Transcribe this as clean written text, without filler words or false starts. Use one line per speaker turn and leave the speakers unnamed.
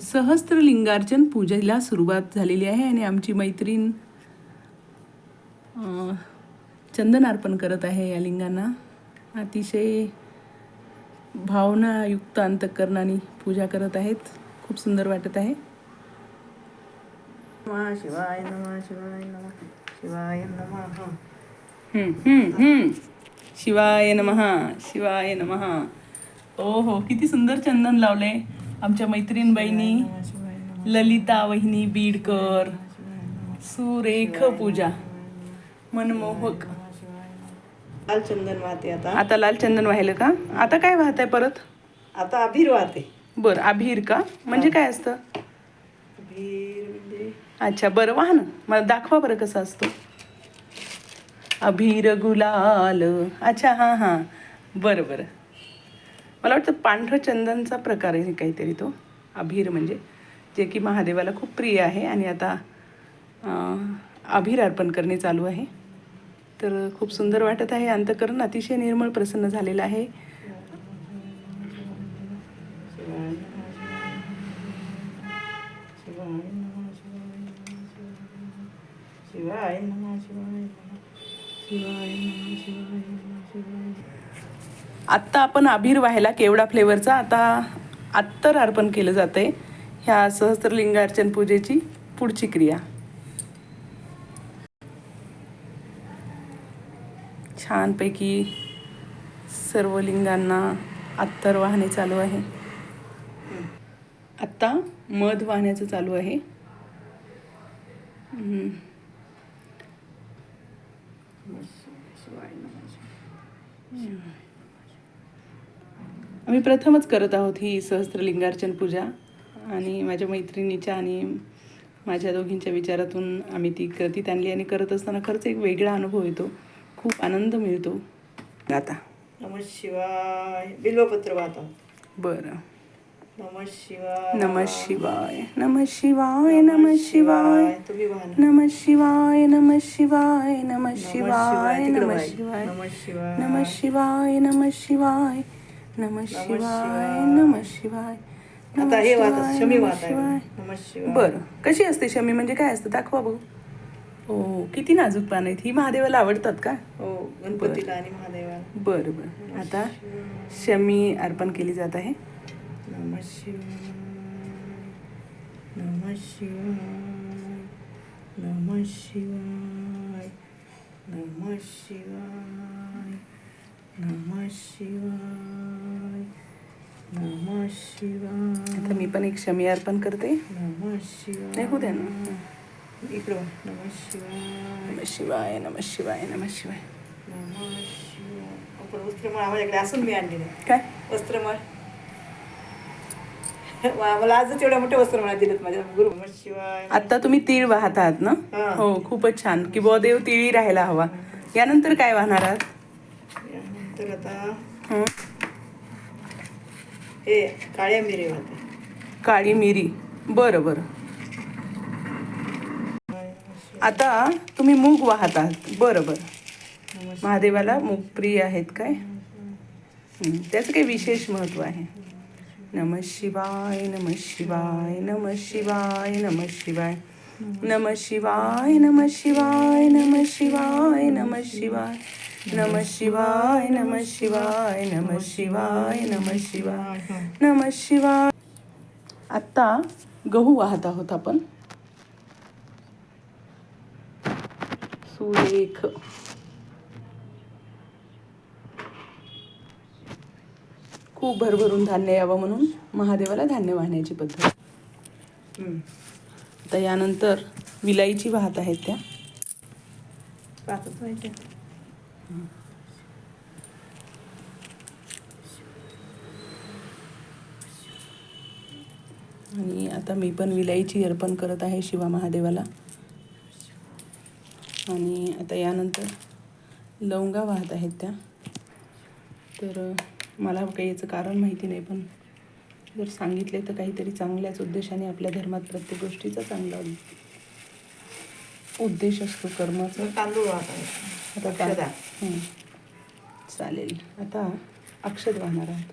सहस्त्रलिंगार्चन पूजेला सुरुवात झालेली आहे आणि आमची मैत्रीण चंदन अर्पण करत आहे या लिंगांना. अतिशय भावनायुक्त अंतःकरणाने पूजा करत आहेत. खूप सुंदर वाटत आहे.
नमः शिवाय नमः शिवाय नमः शिवाय नमः.
शिवाय नमः शिवाय नमः. हो हो, किती सुंदर चंदन लावले आमच्या मैत्रीण बहिणी ललिता वहिनी बीडकर. सुरेख पूजा, मनमोहक.
लाल चंदन वाहते
आता लाल चंदन वाहिलं का? आता काय वाहत आहे परत?
आता अभिर वाहते.
बरं, अभिर का म्हणजे काय असतं?
अभिर म्हणजे
अच्छा, बरं, वाह ना, मला दाखवा बरं कसं असतो. अभिर गुलाल. अच्छा, हां हां, बरं बरं. मला वाटतं पांढरं चंदनचा प्रकार आहे काहीतरी तो अभिर म्हणजे, जे की महादेवाला खूप प्रिय आहे. आणि आता अभिर अर्पण करणे चालू आहे. तर खूप सुंदर वाटत आहे. अंतःकरण अतिशय निर्मळ प्रसन्न झालेलं आहे.
शिवाय नमः शिवाय शिवाय नमः शिवाय शिवाय.
आत्ता आपण अभिर वाहिला केवडा फ्लेवरचा. आता अत्तर अर्पण केलं जातं आहे ह्या सहस्त्रलिंगार्चन पूजेची पुढची क्रिया. छानपैकी सर्व लिंगांना अत्तर वाहणे चालू आहे. आत्ता मध वाहण्याचं चालू आहे. आम्ही प्रथमच करत आहोत ही सहस्त्रलिंगार्चन पूजा. आणि माझ्या मैत्रिणीच्या आणि माझ्या दोघींच्या विचारातून आम्ही ती कृतीत आणली. आणि करत असताना खरंच एक वेगळा अनुभव येतो, खूप आनंद मिळतो. आता
नमः शिवाय बिल्वपत्र वाहतो.
बरं.
नमः शिवाय
नमः शिवाय नमः शिवाय नमः शिवाय
तुम्ही वाहन.
नमः शिवाय नमः शिवाय नमः शिवाय नमः शिवाय
नमः शिवाय
नमः शिवाय नमः शिवाय नमः शिवाय नमः शिवाय.
आता हे वाहतात शमी वाहताय. नमः शिवाय.
बरं, कशी असते शमी म्हणजे काय असतं दाखवा बघू. हो, किती नाजूक पान आहेत. ही महादेवाला आवडतात का?
हो, गणपतीला आणि महादेवाला.
बरं बरं. आता शमी अर्पण केली जात आहे.
नमः शिवाय नमः शिवाय नमः शिवाय नमः शिवाय नमः शिवाय नमः शिवाय.
आता मी पण एक शमी अर्पण करते.
नमः शिवाय.
नाही, होऊ द्या ना.
इकडं नमः शिवाय
नमः शिवाय नमः शिवाय नमः शिवाय
नमः शिवाय. आपण वस्त्रमळ माझ्याकडे असून मी आणली नाही.
काय
वस्त्रमळ मला आजच एवढ्या मोठ्या वस्त्रमळा दिलेत माझ्या गुरु. नमः शिवाय.
आता तुम्ही तीळ वाहत आहात ना?
हा.
हो, खूपच छान. की बुवा देव तिळी राहायला हवा. यानंतर काय वाहणार आहात?
यानंतर आता
हं?
हे काळ्या मिरे वाहते.
काळी मिरी. बरं बरं. आता तुम्ही मूग वाहत आहात. बरं बरं. महादेवाला मूग प्रिय आहेत काय? त्याचं काही विशेष महत्त्व आहे. नमः शिवाय नमः शिवाय नमः शिवाय नमः शिवाय नमः शिवाय नमः शिवाय नमः शिवाय नमः शिवाय नमः शिवाय नमः शिवाय नमः शिवाय नमः शिवाय नमः शिवाय. आत्ता गहू वाहत आहोत आपण. सुरेख. खूप भरभरून धान्य यावं म्हणून महादेवाला धान्य वाहण्याची पद्धत. आता यानंतर विलायची वाहत आहेत त्या.
पाचच व्हायच्या.
आणि आता मी पण विलायची अर्पण करत आहे शिवा महादेवाला. आणि आता यानंतर लवंगा वाहत आहेत त्या. तर मला काही याचं कारण माहिती नाही, पण जर सांगितले तर काहीतरी चांगल्याच उद्देशाने. आपल्या धर्मात प्रत्येक गोष्टीचा चांगला उद्देश असतो, कर्माचा.
तांदूळ वाहत
आता चालेल. आता अक्षत वाहणार आहात.